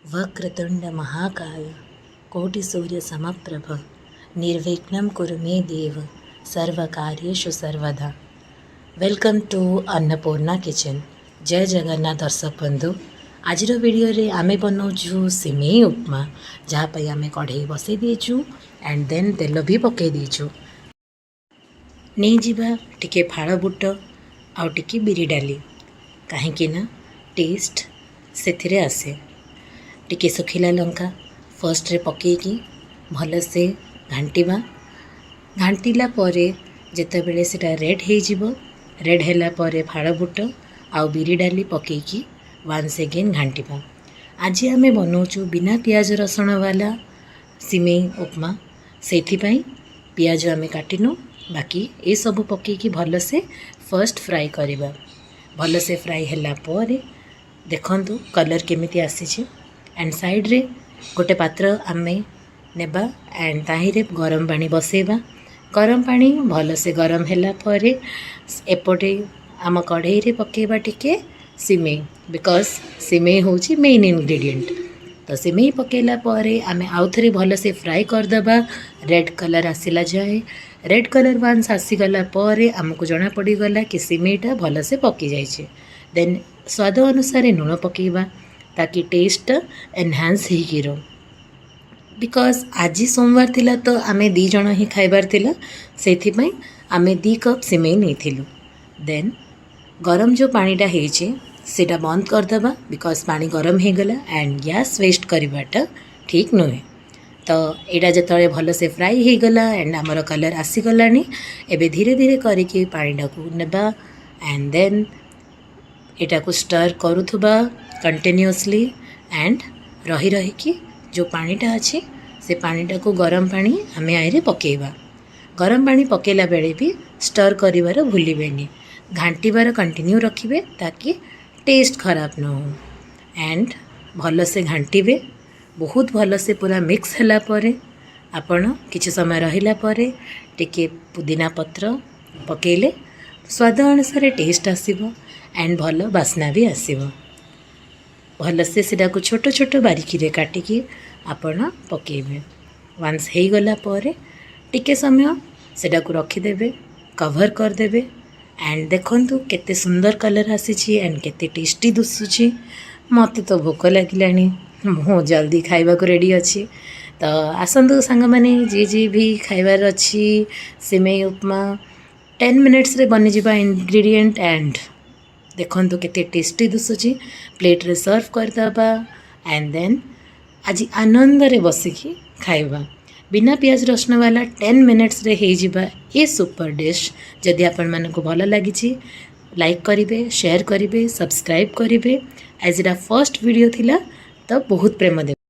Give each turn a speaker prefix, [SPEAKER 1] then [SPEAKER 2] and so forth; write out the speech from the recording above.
[SPEAKER 1] वक्रतुंड महाकाय कोटिसूर्य समप्रभ निर्विघ्नं कुरु मे देव सर्वकार्येषु सर्वदा। Welcome to Annapurna kitchen. जय जगन्नाथ दर्शक बंधु। आज वीडियो रे आमे बनाऊँ सिमेई उपमा जहाँपाई आमे कढ़ई बसई देचु एंड देन तेल भी पकई देचु। नहीं जीवा टिके फाड़ बुट आउ टिके बिरी डाली कहीं ना टेस्ट से आसे। टिके सुखिला लंका फर्स्ट रे पकईकी भलसे घांटिबा। घांटिला परे जेतेबेले सेटा रेड हो जिवो, रेड हैला परे फाड़ बुट आउ बिरी डाली पकईकी वन्स अगेन घांटिबा। आज आमे बनाऊँ बिना पियाज रसुण वाला सिमेई उपमा। सेथिपाई पियाज आमे काटिनु, बाकी ए सब पकईकी भलसे फर्स्ट फ्राई करिबा। भलसे फ्राई हैला परे देखंतु कलर केमिति आसीछि। एंड साइड रे गोटे पात्र आमे नेबा एंड ताहिरे गरम पानी बसेबा। गरम पानी भलसे गरम हैला परे एपटे आम कढ़ई रे पकेबा टिके सिमेई, बिकॉज सिमेई होची मेन इंग्रेडिएंट। तो सिमेई पकेला परे आमे आउ थरे भलसे फ्राई करदेबा रेड कलर आसिला जाए। रेड कलर वन्स आसीगला परे आमको जना पड़गला कि सिमेईटा भलसे पकी जाइए। देन स्वाद अनुसार लुण पकेबा ताकि टेस्ट एनहांस हो। बिकॉज आज सोमवार थिला तो आमे 2 जन ही खाइबार थिला, सेथिपाई आमे 2 कप सिमेई नहीं। देन गरम जो पानीटा होइछे सेटा बंद करदेबा, बिकॉज पानी गरम हो गला एंड गैस वेस्ट करवाटा ठीक नुहे। तो यहाँ जो भलसे फ्राई हो गला एंड आमर कलर आसीगलानी, एबे धीरे धीरे करके पानीटा को नेबा एंड देन एटा को स्टर करुथुबा कंटिन्यूअसली एंड रही रही कि जो पानीटा अच्छे से पानीटा को गरम पानी आमे आइरे पकेबा। गरम पानी पकेला बेले भी स्टर करिवार भूलिबेनी, घांटीबार कंटिन्यू रखिबे ताकि टेस्ट खराब न हो। एंड भलसे घांटीबे, बहुत भलसे पूरा मिक्स होला परे आपण किछि समय रहिला परे टिके पुदीना पत्र पकेले स्वाद अनुसार टेस्ट आसीबो एंड भल बास्ना भी आसीबो। भलसे सेटा को छोट छोट बारीकी रे काटिकी आपण पकेबे। वन्स हो गला परे टिके समय सेटा को रखिदेबे, कवर करदेबे एंड देखंतु केते सुंदर कलर आसीछि एंड केते टेस्टी दुसुछि। मते तो भोक लागिलानी, मु जल्दी खाइबा को रेडी अछि। तो आसंतु सांग माने जी भी खाइबार अछि सिमेई उपमा 10 मिनिट्स रे बनि जिबा इंग्रेडिएंट एंड देखंतु केते टेस्टी दुसुछि। प्लेट रे सर्व करदबा एंड देन आज आनंद रे बसिकी खाइबा। बिना पियाज रसुण वाला 10 मिनिट्स रे हो जिबा ए सुपर डिश। जदि आपण मानको भल लागिछि लाइक करिवे, शेयर करिवे, सब्सक्राइब करिवे। एज एटा फर्स्ट वीडियो थिला तो बहुत प्रेम देबे।